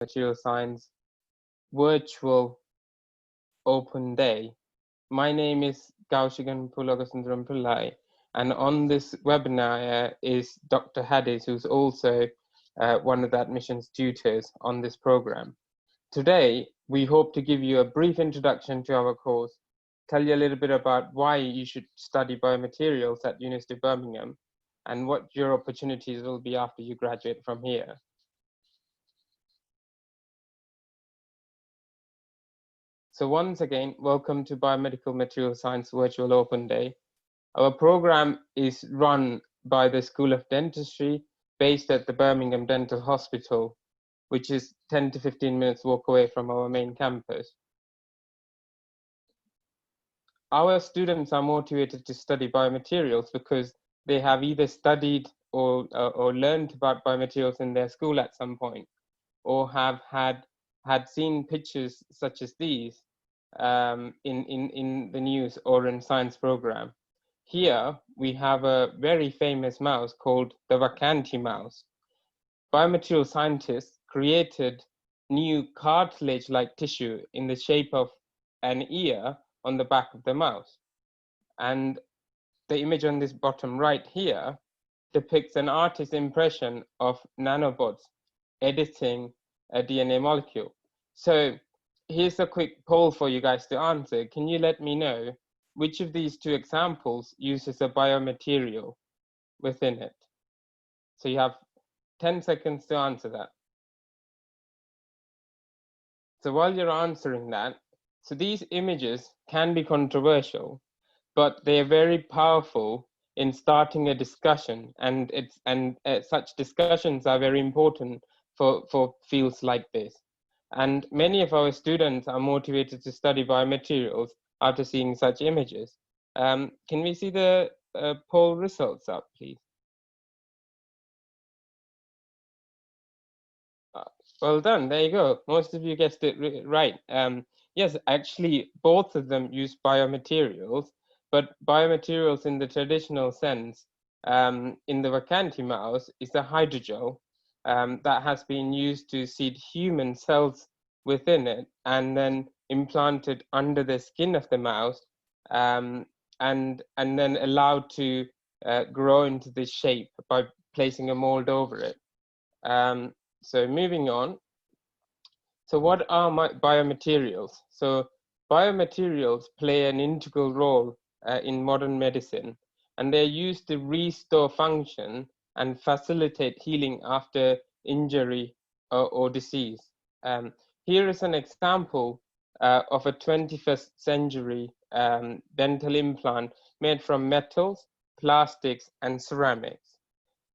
Material Science virtual open day. My name is Gowsihan Poologasundarampillai, and on this webinar is Dr. Hadis, who's also one of the admissions tutors on this program. Today, we hope to give you a brief introduction to our course, tell you a little bit about why you should study biomaterials at University of Birmingham, and what your opportunities will be after you graduate from here. So once again, welcome to Biomedical Material Science Virtual Open Day. Our program is run by the School of Dentistry based at the Birmingham Dental Hospital, which is 10 to 15 minutes walk away from our main campus. Our students are motivated to study biomaterials because they have either studied or learned about biomaterials in their school at some point, or have had seen pictures such as these in the news or in science program. Here we have a very famous mouse called the Vacanti mouse. Biomaterial scientists created new cartilage-like tissue in the shape of an ear on the back of the mouse. And the image on this bottom right here depicts an artist's impression of nanobots editing a DNA molecule. So here's a quick poll for you guys to answer. Can you let me know which of these two examples uses a biomaterial within it? So you have 10 seconds to answer that. So while you're answering that, so these images can be controversial, but they are very powerful in starting a discussion, and such discussions are very important for fields like this. And many of our students are motivated to study biomaterials after seeing such images. Can we see the poll results up, please? Well done, there you go. Most of you guessed it right. Yes, actually, both of them use biomaterials, but biomaterials in the traditional sense, in the Vacanti mouse, is a hydrogel that has been used to seed human cells within it and then implanted under the skin of the mouse, and then allowed to grow into this shape by placing a mold over it. So moving on. So what are biomaterials? So biomaterials play an integral role in modern medicine, and they're used to restore function and facilitate healing after injury or disease. Here is an example of a 21st century dental implant made from metals, plastics, and ceramics.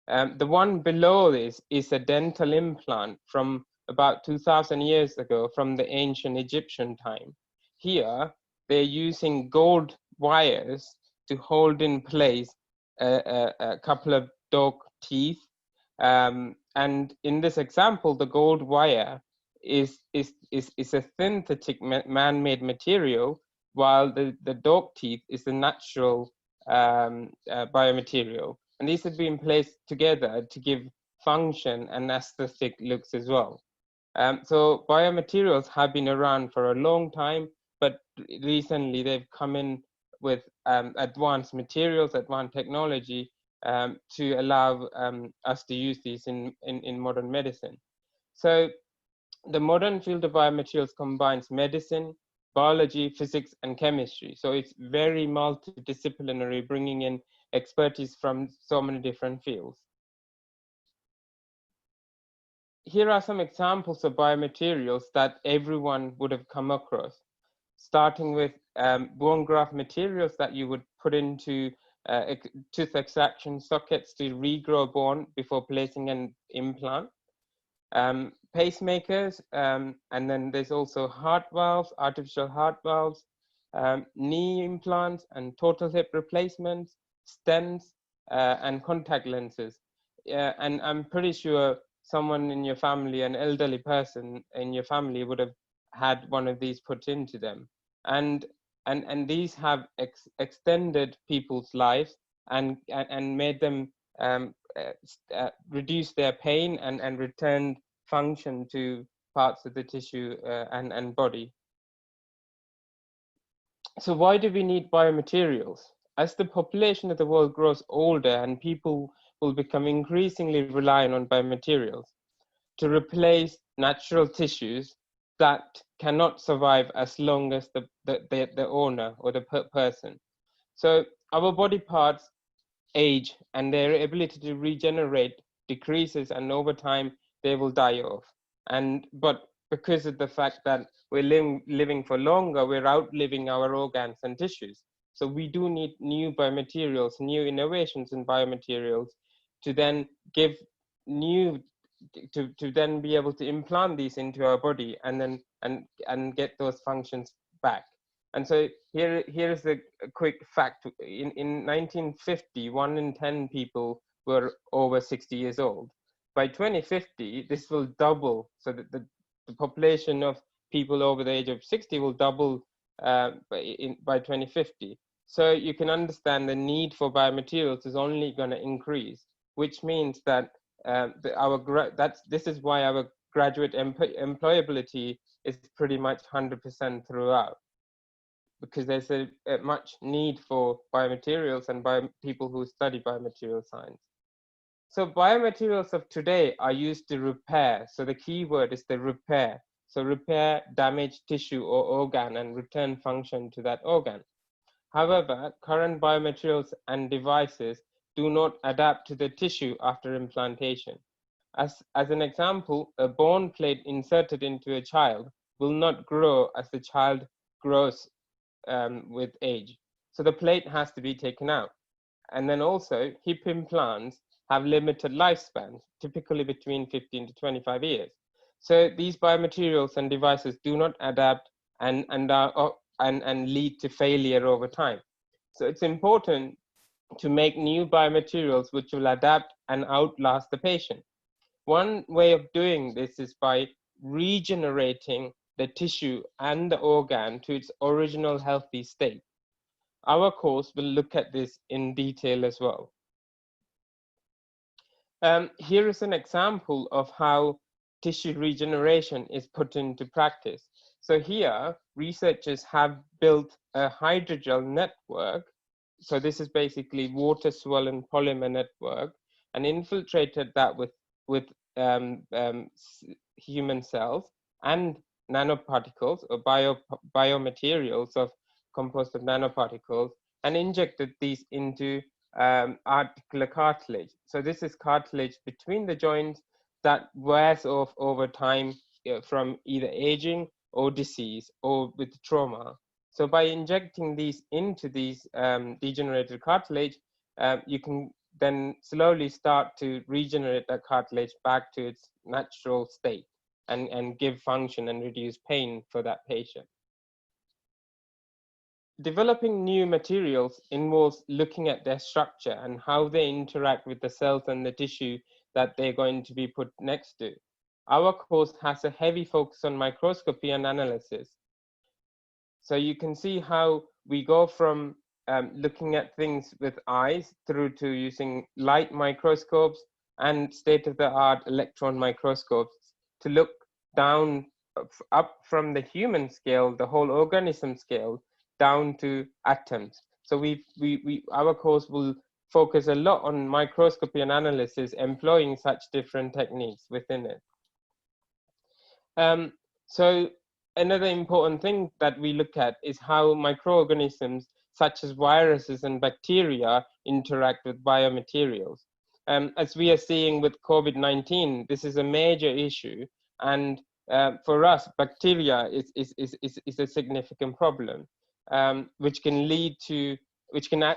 The one below this is a dental implant from about 2,000 years ago from the ancient Egyptian time. Here, they're using gold wires to hold in place a couple of dog teeth. And in this example, the gold wire is a synthetic man-made material, while the dog teeth is the natural biomaterial. And these have been placed together to give function and aesthetic looks as well. So biomaterials have been around for a long time, but recently they've come in with advanced materials, advanced technology to allow us to use these in modern medicine. So the modern field of biomaterials combines medicine, biology, physics, and chemistry. So it's very multidisciplinary, bringing in expertise from so many different fields. Here are some examples of biomaterials that everyone would have come across, starting with bone graft materials that you would put into tooth extraction sockets to regrow bone before placing an implant. Pacemakers, and then there's also heart valves, artificial heart valves, knee implants and total hip replacements, stents, and contact lenses. And I'm pretty sure someone in your family, an elderly person in your family, would have had one of these put into them. And these have extended people's lives and made them reduce their pain and returned function to parts of the tissue and body. So why do we need biomaterials? As the population of the world grows older and people will become increasingly reliant on biomaterials to replace natural tissues that cannot survive as long as the owner or the person. So our body parts age and their ability to regenerate decreases, and over time they will die off. But because of the fact that we're living for longer, we're outliving our organs and tissues. So we do need new biomaterials, new innovations in biomaterials to then give new to then be able to implant these into our body and then and get those functions back. And so here's a quick fact. In 1950, 1 in 10 people were over 60 years old. By 2050, this will double, so that the population of people over the age of 60 will double by 2050. So you can understand the need for biomaterials is only going to increase, which means that this is why our graduate employability is pretty much 100% throughout, because there's a much need for biomaterials and people who study biomaterial science. So biomaterials of today are used to repair. So the key word is the repair. So repair damaged tissue or organ and return function to that organ. However, current biomaterials and devices do not adapt to the tissue after implantation. As an example, a bone plate inserted into a child will not grow as the child grows with age. So the plate has to be taken out. And then also hip implants have limited lifespans, typically between 15 to 25 years. So these biomaterials and devices do not adapt and lead to failure over time. So it's important to make new biomaterials which will adapt and outlast the patient. One way of doing this is by regenerating the tissue and the organ to its original healthy state. Our course will look at this in detail as well. Here is an example of how tissue regeneration is put into practice. So here, researchers have built a hydrogel network. So this is basically water-swollen polymer network, and infiltrated that with human cells and nanoparticles or biomaterials composed of nanoparticles, and injected these into articular cartilage. So this is cartilage between the joints that wears off over time from either aging or disease or with trauma. So by injecting these into these degenerated cartilage, you can then slowly start to regenerate that cartilage back to its natural state and give function and reduce pain for that patient. Developing new materials involves looking at their structure and how they interact with the cells and the tissue that they're going to be put next to. Our course has a heavy focus on microscopy and analysis. So you can see how we go from looking at things with eyes through to using light microscopes and state-of-the-art electron microscopes to look down up from the human scale, the whole organism scale, down to atoms. So our course will focus a lot on microscopy and analysis, employing such different techniques within it. So another important thing that we look at is how microorganisms such as viruses and bacteria interact with biomaterials. As we are seeing with COVID-19, this is a major issue, and for us, bacteria is a significant problem. Which can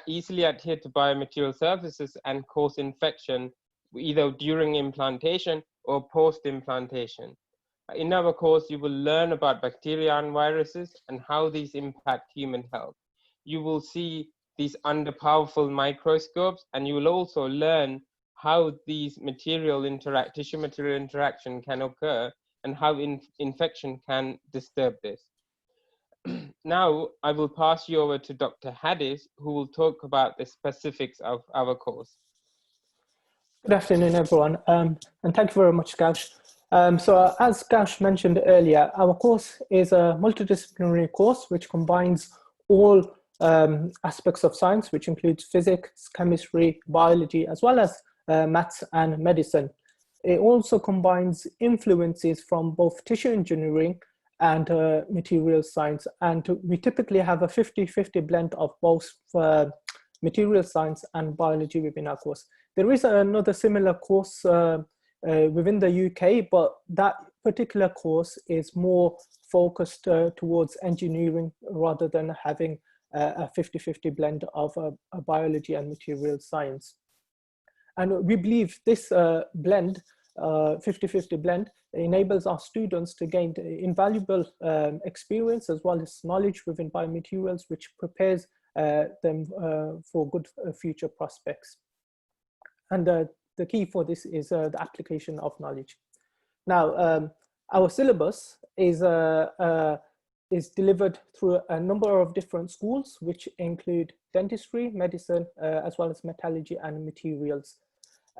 easily adhere to biomaterial surfaces and cause infection either during implantation or post-implantation. In our course, you will learn about bacteria and viruses and how these impact human health. You will see these under powerful microscopes, and you will also learn how these tissue material interaction can occur and how infection can disturb this. Now, I will pass you over to Dr. Hadis, who will talk about the specifics of our course. Good afternoon, everyone, and thank you very much, Gaush. So as Gash mentioned earlier, our course is a multidisciplinary course which combines all aspects of science, which includes physics, chemistry, biology, as well as maths and medicine. It also combines influences from both tissue engineering and material science. And we typically have a 50-50 blend of both material science and biology within our course. There is another similar course within the UK, but that particular course is more focused towards engineering rather than having a 50-50 blend of biology and material science. And we believe this blend, 50-50 blend, enables our students to gain invaluable experience as well as knowledge within biomaterials, which prepares them for good future prospects. And the key for this is the application of knowledge. Now, our syllabus is delivered through a number of different schools, which include dentistry, medicine, as well as metallurgy and materials.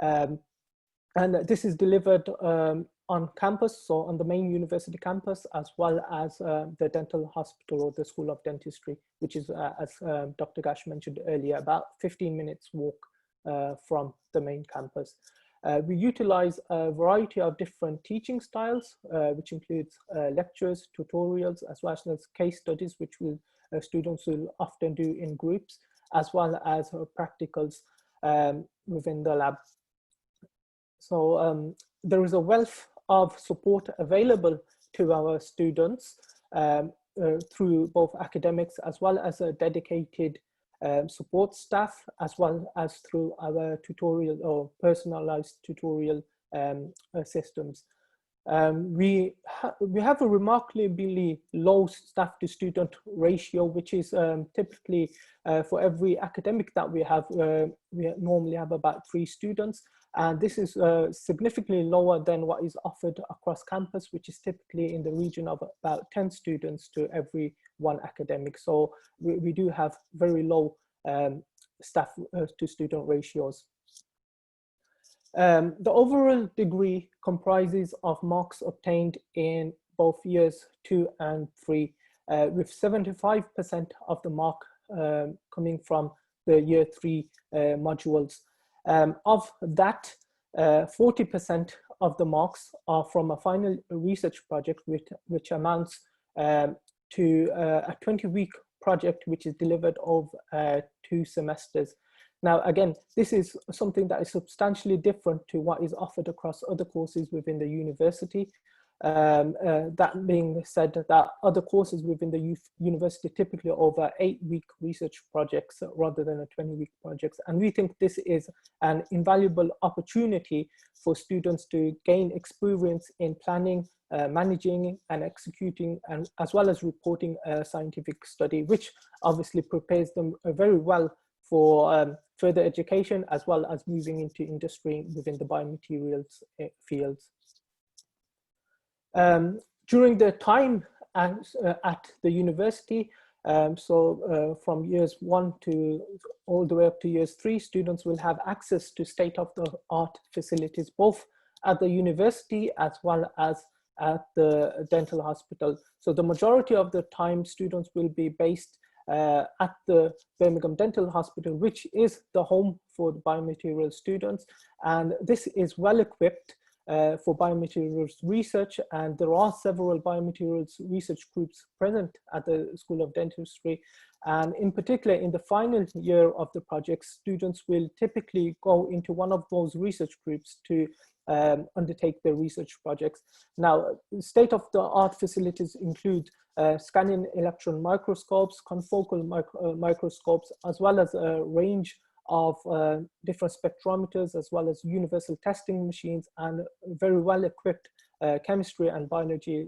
And this is delivered on campus, so on the main university campus, as well as the dental hospital or the School of Dentistry, which is, as Dr. Gash mentioned earlier, about 15 minutes walk from the main campus. We utilize a variety of different teaching styles, which includes lectures, tutorials, as well as case studies, which students will often do in groups, as well as practicals within the lab. So there is a wealth of support available to our students through both academics as well as a dedicated support staff, as well as through our tutorial or personalized tutorial systems. We have a remarkably low staff to student ratio, which is typically for every academic that we normally have about 3 students. And this is significantly lower than what is offered across campus, which is typically in the region of about 10 students to every 1 academic. So we do have very low staff to student ratios. The overall degree comprises of marks obtained in both years 2 and 3, with 75% of the mark coming from the year 3 modules. Of that, 40% of the marks are from a final research project, which amounts to a 20-week project, which is delivered over 2 semesters. Now, again, this is something that is substantially different to what is offered across other courses within the university. That being said, that other courses within the university typically over 8-week research projects rather than a 20-week projects. And we think this is an invaluable opportunity for students to gain experience in planning, managing and executing, and as well as reporting a scientific study, which obviously prepares them very well for further education, as well as moving into industry within the biomaterials fields. During the time at the university, from years 1 to all the way up to years 3, students will have access to state-of-the-art facilities, both at the university as well as at the dental hospital. So the majority of the time, students will be based at the Birmingham Dental Hospital, which is the home for the biomaterials students. And this is well equipped for biomaterials research, and there are several biomaterials research groups present at the School of Dentistry. And in particular, in the final year of the project, students will typically go into one of those research groups to undertake their research projects. Now, state-of-the-art facilities include scanning electron microscopes, confocal microscopes, as well as a range of different spectrometers, as well as universal testing machines, and very well equipped chemistry and biology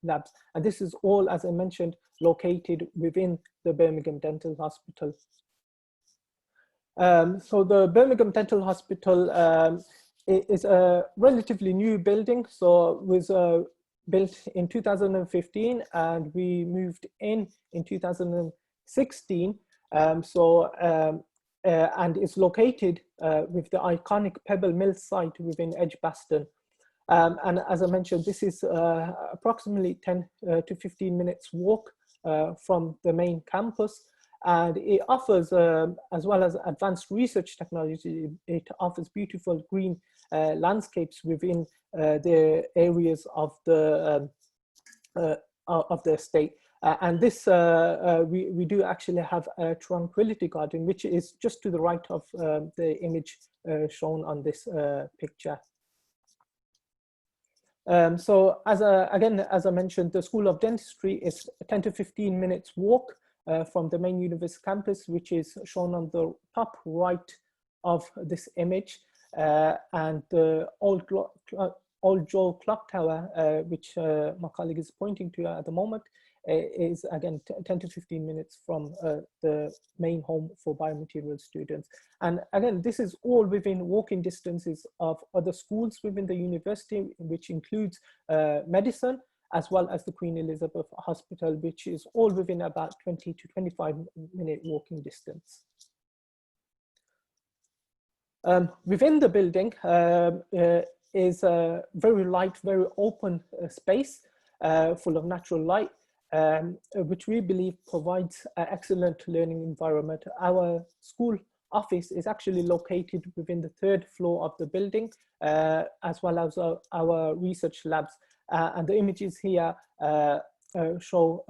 labs. And this is all, as I mentioned, located within the Birmingham Dental Hospital. So the Birmingham Dental Hospital is a relatively new building. So it was built in 2015, and we moved in 2016. And it's located with the iconic Pebble Mill site within Edgbaston. And as I mentioned, this is approximately 10 to 15 minutes walk from the main campus. And it offers, as well as advanced research technology, it offers beautiful green landscapes within the areas of the estate. And this, we do actually have a tranquility garden, which is just to the right of the image shown on this picture. So again, as I mentioned, the School of Dentistry is 10 to 15 minutes walk from the main university campus, which is shown on the top right of this image. And the old Joel Clock Tower, which my colleague is pointing to at the moment, is again 10 to 15 minutes from the main home for biomaterial students. And again, this is all within walking distances of other schools within the university, which includes medicine, as well as the Queen Elizabeth Hospital, which is all within about 20 to 25-minute walking distance. Within the building is a very light, very open space full of natural light, which we believe provides an excellent learning environment. Our school office is actually located within the 3rd floor of the building, as well as our research labs. And the images here show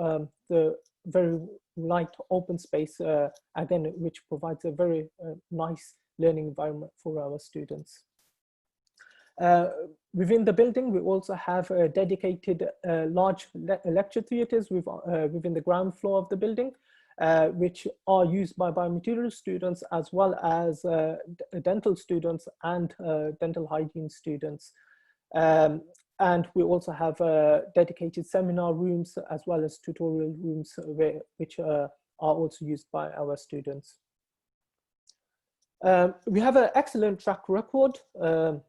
the very light open space, again, which provides a very nice learning environment for our students. Within the building, we also have dedicated large lecture theatres within the ground floor of the building, which are used by biomaterial students as well as dental students and dental hygiene students. And we also have dedicated seminar rooms as well as tutorial rooms which are also used by our students. We have an excellent track record. Our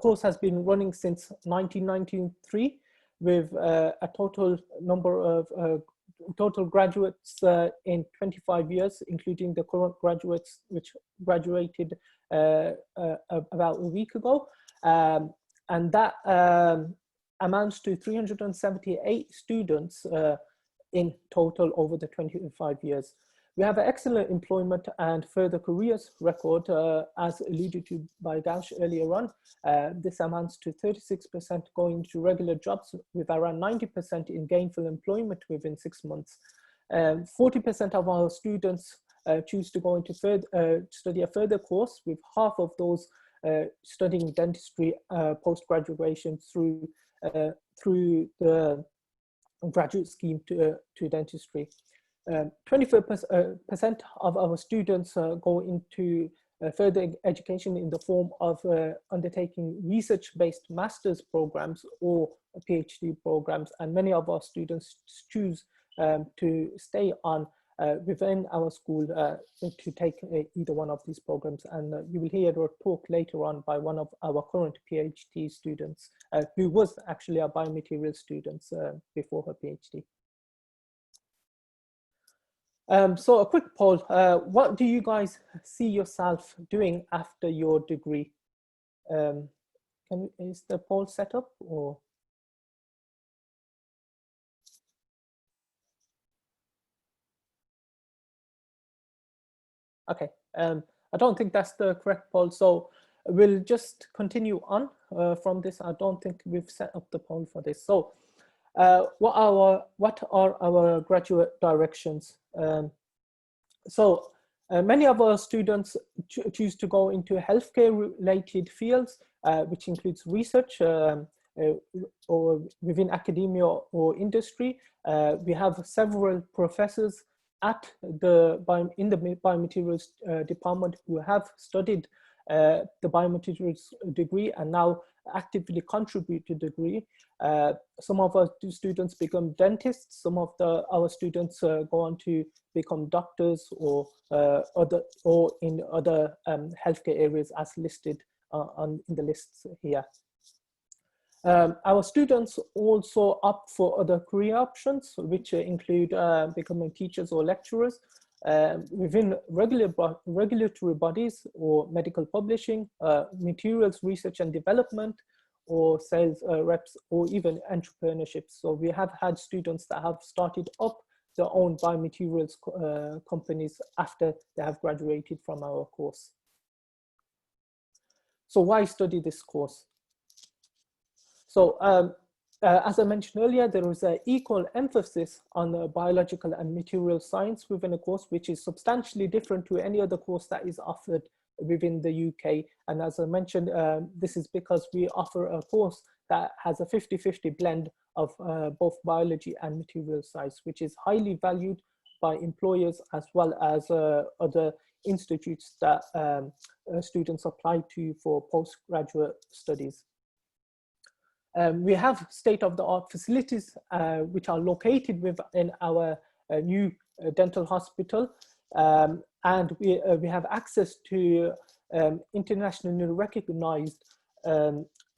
course has been running since 1993 with a total number of total graduates in 25 years, including the current graduates which graduated about a week ago. And that amounts to 378 students in total over the 25 years. We have an excellent employment and further careers record, as alluded to by Gaush earlier on. This amounts to 36% going to regular jobs, with around 90% in gainful employment within 6 months. 40% of our students choose to go into study a further course, with half of those studying dentistry post-graduation through the graduate scheme to dentistry. 24% of our students go into further education in the form of undertaking research-based master's programs or PhD programs, and many of our students choose to stay on within our school to take either one of these programs. And you will hear a talk later on by one of our current PhD students, who was actually a biomaterial student before her PhD. So a quick poll, what do you guys see yourself doing after your degree? Is the poll set up or? Okay, I don't think that's the correct poll, so we'll just continue on from this. I don't think we've set up the poll for this. So what are our graduate directions? Many of our students choose to go into healthcare related fields, which includes research or within academia or industry. We have several professors in the biomaterials department who have studied the biomaterials degree and now actively contribute to the degree. Some of our students become dentists. Some of our students go on to become doctors or in other healthcare areas as listed in the lists here. Our students also opt for other career options, which include becoming teachers or lecturers. within regulatory bodies or medical publishing, materials research and development, or sales reps, or even entrepreneurship. So we have had students that have started up their own biomaterials companies after they have graduated from our course. So why study this course? So as I mentioned earlier, there is an equal emphasis on the biological and material science within a course, which is substantially different to any other course that is offered within the UK. And as I mentioned, this is because we offer a course that has a 50-50 blend of both biology and material science, which is highly valued by employers as well as other institutes that students apply to for postgraduate studies. We have state-of-the-art facilities which are located within our new dental hospital, and we have access to internationally recognized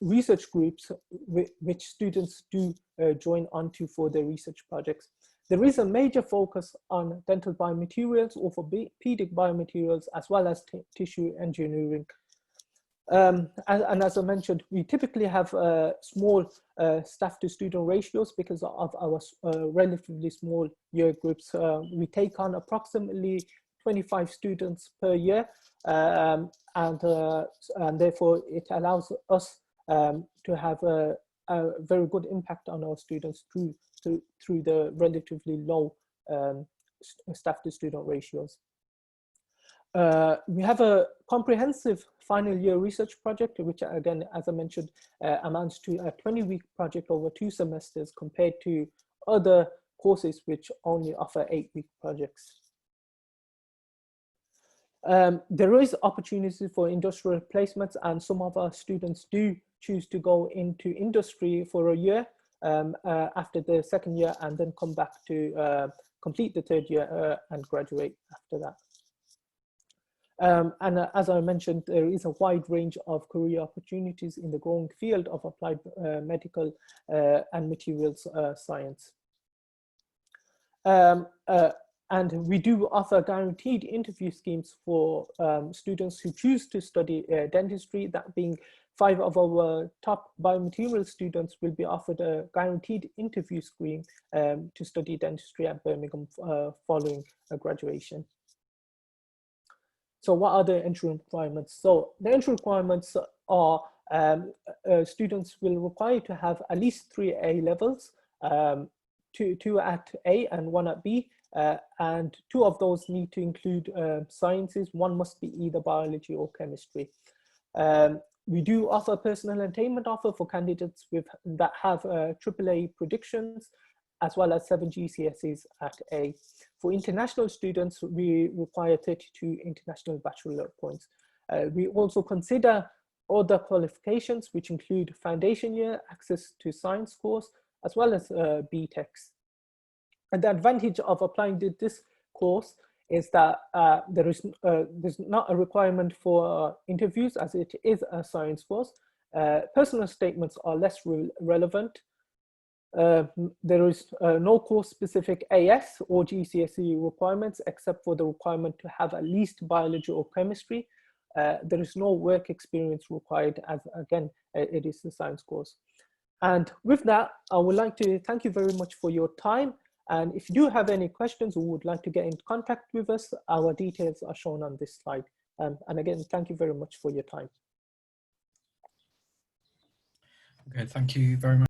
research groups which students do join onto for their research projects. There is a major focus on dental biomaterials, orthopedic biomaterials, as well as tissue engineering. And as I mentioned, we typically have small staff to student ratios because of our relatively small year groups. We take on approximately 25 students per year, and therefore it allows us to have a very good impact on our students through the relatively low staff to student ratios. We have a comprehensive final year research project, which again, as I mentioned, amounts to a 20-week project over 2 semesters compared to other courses which only offer 8-week projects. There is opportunity for industrial placements, and some of our students do choose to go into industry for a year after the second year, and then come back to complete the third year and graduate after that. And as I mentioned, there is a wide range of career opportunities in the growing field of applied medical and materials science. And we do offer guaranteed interview schemes for students who choose to study dentistry. That being 5 of our top biomaterial students will be offered a guaranteed interview scheme to study dentistry at Birmingham following graduation. So what are the entry requirements? So the entry requirements are students will require to have at least 3 A levels, 2 at A and 1 at B, and 2 of those need to include sciences. 1 must be either biology or chemistry. We do offer personal attainment offer for candidates that have AAA predictions, as well as 7 GCSEs at A. For international students, we require 32 international bachelor points. We also consider other qualifications, which include foundation year, access to science course, as well as BTECs. And the advantage of applying to this course is that there's not a requirement for interviews, as it is a science course. Personal statements are less relevant. There is no course-specific AS or GCSE requirements, except for the requirement to have at least biology or chemistry. There is no work experience required, as again, it is a science course. And with that, I would like to thank you very much for your time. And if you do have any questions or would like to get in contact with us, our details are shown on this slide. And again, thank you very much for your time. Okay, thank you very much.